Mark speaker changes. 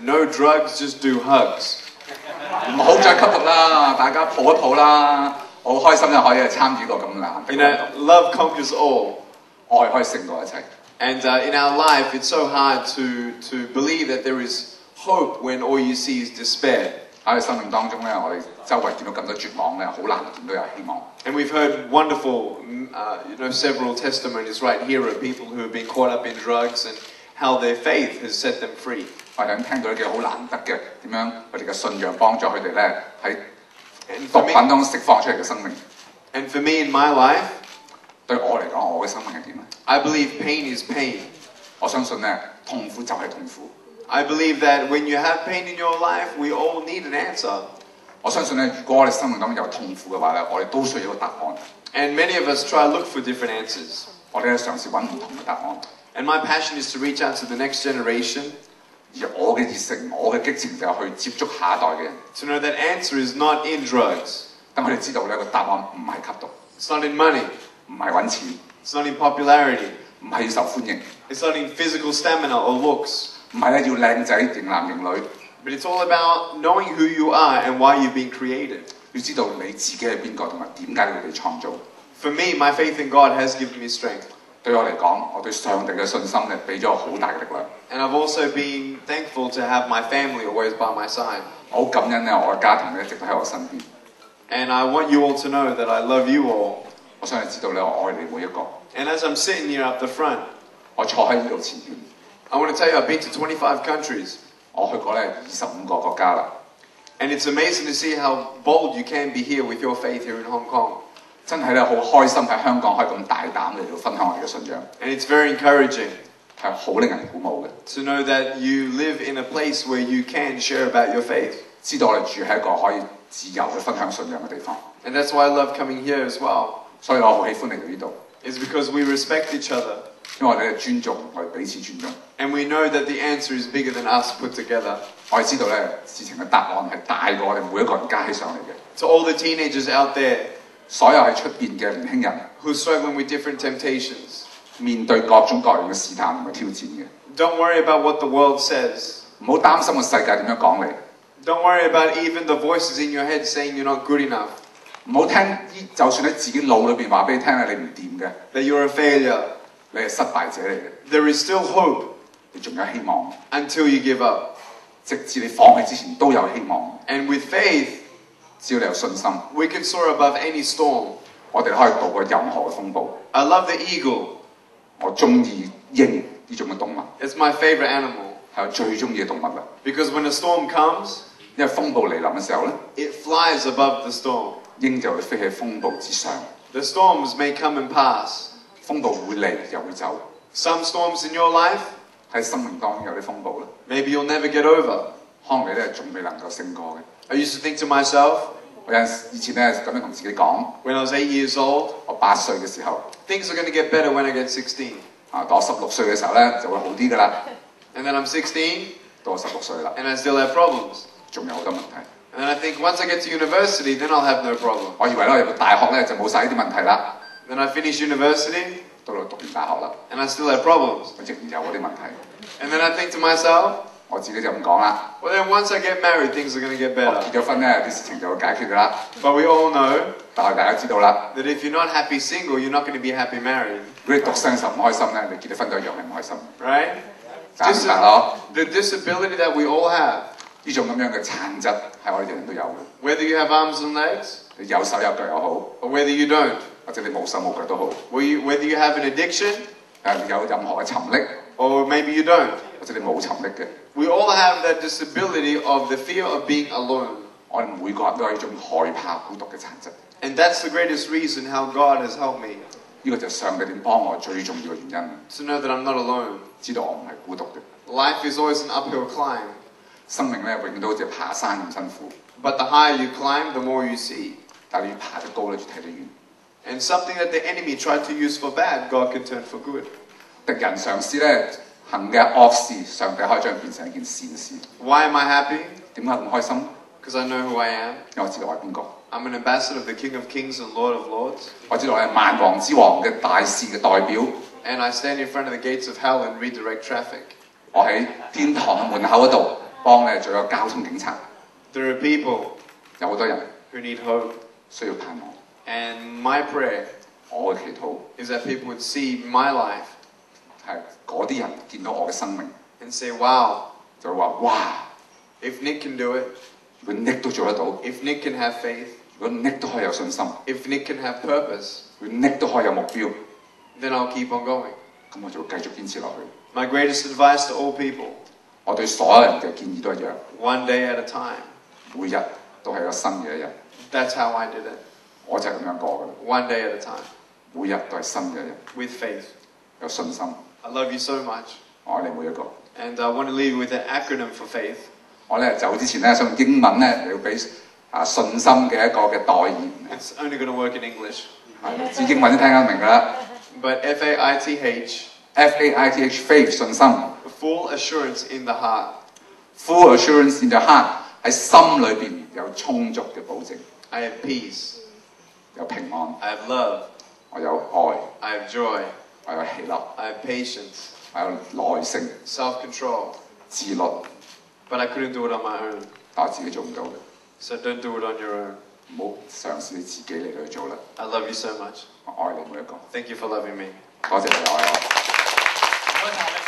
Speaker 1: no drugs, just do hugs.
Speaker 2: 唔好再吸毒啦，大家抱一抱啦，我好開心咧可以參與個咁難嘅
Speaker 1: You know, love conquers all.
Speaker 2: 愛可以勝過一切。
Speaker 1: And in our life, it's so hard to believe that there is hope when all you see is despair.
Speaker 2: 喺我哋生命當中咧，我哋周圍見到咁多絕望咧，好難見到有希望。
Speaker 1: And we've heard wonderful, several testimonies right here of people who have been caught up in drugs and how their faith has set them free.
Speaker 2: 我哋聽到啲好難得嘅點樣佢哋嘅信仰幫助佢哋咧喺毒品當中釋放出嚟嘅生命。
Speaker 1: And for me in my life,
Speaker 2: 對我嚟講，我嘅生命係點咧？
Speaker 1: I believe pain is pain.
Speaker 2: 我相信咧，痛苦就係痛苦。
Speaker 1: I believe that when you have pain in your life, we all need an answer.
Speaker 2: 我相信咧，如果我哋生命當中有痛苦嘅話咧，我哋都需要一個答案。
Speaker 1: And many of us try to look for different answers.
Speaker 2: 我哋咧嘗試揾唔同嘅答案。
Speaker 1: And my passion is to reach out to the next generation.
Speaker 2: 而我嘅熱誠、我嘅激情就係去接觸下一代嘅人，
Speaker 1: To know that answer is not in drugs.
Speaker 2: 等佢哋知道呢個答案唔係吸毒，
Speaker 1: It's not in money.
Speaker 2: 唔係揾錢，
Speaker 1: It's not in popularity.
Speaker 2: 唔係要受歡迎，
Speaker 1: It's not in physical stamina or looks.
Speaker 2: 唔係咧要靚仔、型男型女，
Speaker 1: But it's all about knowing who you are and why you've been created.
Speaker 2: 要知道你自己係邊個同埋點解你被創造。
Speaker 1: For me, my faith in God has given me strength.
Speaker 2: 對我嚟講，我對上帝嘅信心咧，俾咗我好大嘅力量。
Speaker 1: And I've also been thankful to have my family always by my side.
Speaker 2: 我好感恩咧，我嘅家庭咧一直都喺我身邊。
Speaker 1: And I want you all to know that I love you all.
Speaker 2: 我想你知道咧，我愛你每一個。
Speaker 1: And as I'm sitting here up the front,
Speaker 2: 我坐喺呢度前邊，
Speaker 1: I want to tell you I've been to 25 countries.
Speaker 2: 我去過咧25個國家啦。
Speaker 1: And it's amazing to see how bold you can be here with your faith here in Hong Kong.
Speaker 2: 真係咧好開心喺香港可以咁大膽嚟到分享我哋嘅信仰，
Speaker 1: And it's very encouraging
Speaker 2: 係好令人鼓舞嘅。
Speaker 1: to know that you live in a place where you can share about your faith.
Speaker 2: 知道我哋住喺一個可以自由去分享信仰嘅地方，
Speaker 1: And that's why I love coming here as well.
Speaker 2: 所以我好喜歡嚟到呢度，
Speaker 1: It's because we respect each other.
Speaker 2: 因為我哋咧尊重，我哋彼此尊重。
Speaker 1: And we know that the answer is bigger than us put together.
Speaker 2: 我哋知道咧事情嘅答案係大過我哋每一個人加起上嚟嘅。
Speaker 1: To all the teenagers out there
Speaker 2: 所有喺出邊嘅年輕人
Speaker 1: who are struggling with different temptations,
Speaker 2: 面對各種各樣嘅試探同埋挑戰嘅，
Speaker 1: don't worry about what the world says.
Speaker 2: 唔好擔心個世界點樣講你，
Speaker 1: Don't worry about even the voices in your head saying you're not good enough,
Speaker 2: 唔好聽，就算喺自己腦裏邊話俾你聽咧，你唔掂嘅，
Speaker 1: that you're a failure.
Speaker 2: 你係失敗者嚟嘅，
Speaker 1: There is still hope
Speaker 2: 你仲有希望，
Speaker 1: until you give up.
Speaker 2: 直至你放棄之前都有希望。
Speaker 1: And with faith,
Speaker 2: 只要你有信心，
Speaker 1: we can soar above any storm.
Speaker 2: 我哋可以渡過任何嘅風暴。
Speaker 1: I love the eagle.
Speaker 2: 我中意鷹呢種嘅動物，
Speaker 1: It's my favorite animal.
Speaker 2: 係我最中意嘅動物啦。
Speaker 1: Because when a storm comes,
Speaker 2: 因為風暴嚟臨嘅時候咧，
Speaker 1: it flies above the storm.
Speaker 2: 鷹就會飛喺風暴之上。
Speaker 1: The storms may come and pass.
Speaker 2: 風暴會嚟又會走。
Speaker 1: Some storms in your life,
Speaker 2: 喺生命當中有啲風暴咧，
Speaker 1: maybe you'll never get over.
Speaker 2: 可能你咧仲未能夠勝過嘅。
Speaker 1: I used to think to myself,
Speaker 2: 我有陣時以前咧咁樣同自己講，
Speaker 1: when I was 8 years old,
Speaker 2: 我8歲嘅時候，
Speaker 1: things are going to get better when I get 16.
Speaker 2: 到我16歲嘅時候咧就會好啲噶啦。
Speaker 1: And then I'm 16,
Speaker 2: 到我16歲啦，
Speaker 1: and I still have problems.
Speaker 2: 仲有好多問題。
Speaker 1: And then I think once I get to university, then I'll have no problem.
Speaker 2: 我以為咧入到大學咧就冇晒呢啲問題啦。
Speaker 1: Then I finish university,
Speaker 2: 到讀完大學啦，
Speaker 1: and I still have problems.
Speaker 2: 我仍然有嗰啲問題。
Speaker 1: And then I think to myself,
Speaker 2: 我自己就咁講啦。
Speaker 1: well then once I get married, things are going to get
Speaker 2: 我
Speaker 1: better.
Speaker 2: 結咗婚咧，啲事情就會解決噶啦。
Speaker 1: But we all know
Speaker 2: 但係大家知道啦，
Speaker 1: that if you're not happy single, you're not going to be happy married.
Speaker 2: 如果你獨身時候唔開心咧，你結咗婚都一樣係唔開心。
Speaker 1: Right?
Speaker 2: 簡唔簡咯？
Speaker 1: The disability that we all have,
Speaker 2: 呢種咁樣嘅殘疾係我哋人人都有嘅。
Speaker 1: whether you have arms and legs
Speaker 2: 你有手有腳又好，
Speaker 1: or whether you don't,
Speaker 2: 或者你冇手冇腳都好，
Speaker 1: whether you have an addiction
Speaker 2: 你有任何嘅沉溺，
Speaker 1: or maybe you don't.
Speaker 2: 或者你冇沉溺嘅，
Speaker 1: We all have that disability of the fear of being alone.
Speaker 2: 我哋每個人都有呢種害怕孤獨嘅殘疾。
Speaker 1: And that's the greatest reason how God has helped me
Speaker 2: 呢個就係上帝點幫我最重要嘅原因，
Speaker 1: to know that I'm not alone.
Speaker 2: 知道我唔係孤獨嘅。
Speaker 1: Life is always an uphill climb,
Speaker 2: 生命咧永遠都好似爬山咁辛苦，
Speaker 1: but the higher you climb, the more you see.
Speaker 2: 但係你越爬得高咧，越睇得遠。
Speaker 1: And something that the enemy tried to use for bad, God can turn for good.
Speaker 2: 敵人嘗試咧行嘅惡事，上帝可以將佢變成一件善事。
Speaker 1: Why am I happy?
Speaker 2: 點解咁開心？
Speaker 1: Because I know who I am.
Speaker 2: 因為我知道我係邊個，
Speaker 1: I'm an ambassador of the King of Kings and Lord of Lords.
Speaker 2: 我知道我係萬王之王嘅大使嘅代表。
Speaker 1: And I stand in front of the gates of hell and redirect traffic.
Speaker 2: 我喺天堂嘅門口嗰度幫咧做一個交通警察。
Speaker 1: There are people
Speaker 2: 有好多人
Speaker 1: who need hope.
Speaker 2: 需要盼望。
Speaker 1: And my prayer
Speaker 2: 我嘅祈禱
Speaker 1: is that people would see my life
Speaker 2: 係嗰啲人見到我嘅生命，
Speaker 1: and say, wow,
Speaker 2: 就會話：哇！
Speaker 1: if Nick can do it,
Speaker 2: 如果 Nick 都做得到，
Speaker 1: if Nick can have faith,
Speaker 2: 如果 Nick 都可以有信心，
Speaker 1: if Nick can have purpose,
Speaker 2: 如果 Nick 都可以有目標，
Speaker 1: then I'll keep on going.
Speaker 2: 咁我就會繼續堅持落去。
Speaker 1: My greatest advice to all people,
Speaker 2: 我對所有人嘅建議都一樣，
Speaker 1: one day at a time.
Speaker 2: 每日都係一個新嘅一日。
Speaker 1: That's how I did it.
Speaker 2: 我就係咁樣過嘅，
Speaker 1: One day at a time,
Speaker 2: 每日都係新嘅一日，
Speaker 1: with faith.
Speaker 2: 有信心。
Speaker 1: I love you so much.
Speaker 2: 我愛你每一個。
Speaker 1: And I want to leave you with an acronym for faith.
Speaker 2: 我咧走之前咧，想用英文咧嚟要俾信心嘅一個嘅代言。
Speaker 1: It's only going to work in English.
Speaker 2: 係知英文都聽得明㗎啦。
Speaker 1: But F-A-I-T-H,
Speaker 2: Faith faith 信心
Speaker 1: full assurance in the heart.
Speaker 2: ，full assurance in the heart 喺心裏邊有充足嘅保證，
Speaker 1: I have peace.
Speaker 2: 有平安，
Speaker 1: I have love.
Speaker 2: 我有愛，
Speaker 1: I have joy.
Speaker 2: 我有喜樂，
Speaker 1: I have patience.
Speaker 2: 我有耐性、
Speaker 1: Self-control.
Speaker 2: 自律，
Speaker 1: But I couldn't do it on my own.
Speaker 2: 但我自己做唔到嘅，
Speaker 1: So don't do it on your own.
Speaker 2: 唔好嘗試你自己嚟去做啦。
Speaker 1: I love you so much.
Speaker 2: 我愛你每一個，
Speaker 1: Thank you for loving me.
Speaker 2: 多謝你愛我。